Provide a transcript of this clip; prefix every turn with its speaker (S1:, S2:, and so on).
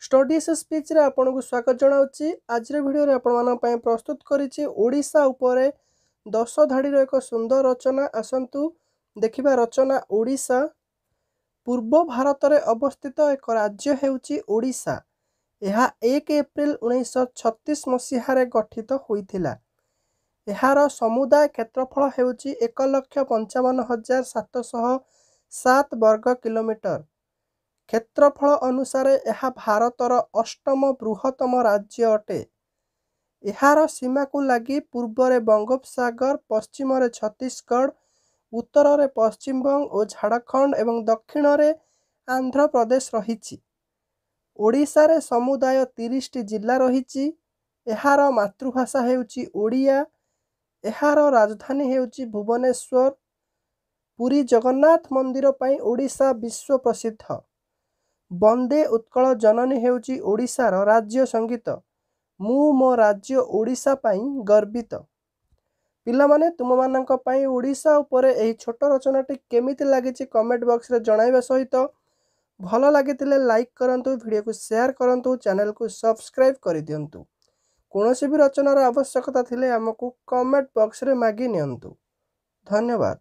S1: Studies speech रे आपन को स्वागत जनाउची। आज रे वीडियो रे आपन मानन पय प्रस्तुत करिछि ओडिसा उपरे 10 धाड़ी रो एक सुंदर रचना। आसंतु देखिबा रचना। ओडिसा पूर्व भारत रे अवस्थित एक राज्य हेउची ओडिसा। यह 1 एप्रिल 1936 मसीहा रे गठित होइथिला। एहार समुदाय क्षेत्रफल हेउची 1,55,707 वर्ग किलोमीटर। क्षेत्रफल अनुसार यह भारतर 8म बृहत्तम राज्य अटे। एहार सीमा को लगी पूर्व रे बंगोपसागर, पश्चिम रे छत्तीसगढ़, उत्तर रे पश्चिम बंग और झारखंड एवं दक्षिण रे आंध्र प्रदेश रहिछि। ओडिसा रे समुदाय 30 टी जिला रहिछि। एहार मातृभाषा हेउची ओडिया। एहार राजधानी हेउची भुवनेश्वर। पुरी जगन्नाथ मंदिर पई ओडिसा विश्व प्रसिद्ध। वंदे उत्कल जननी हेउची ओडिसार राज्य संगीत। मु मो राज्य ओडिसा पई गर्वित। पिला माने तुम मानक पई ओडिसा उपरे एही छोट रचनाटी केमिति लागिछि कमेंट बॉक्स रे जणाइबा सहित भलो लागितिले लाइक करंतु, वीडियो को शेयर करंतु, चैनल को सब्सक्राइब करि दियंतु। कोनोसी भी रचनार आवश्यकता थिले हमकु कमेंट बॉक्स रे मागी नियंतु। धन्यवाद।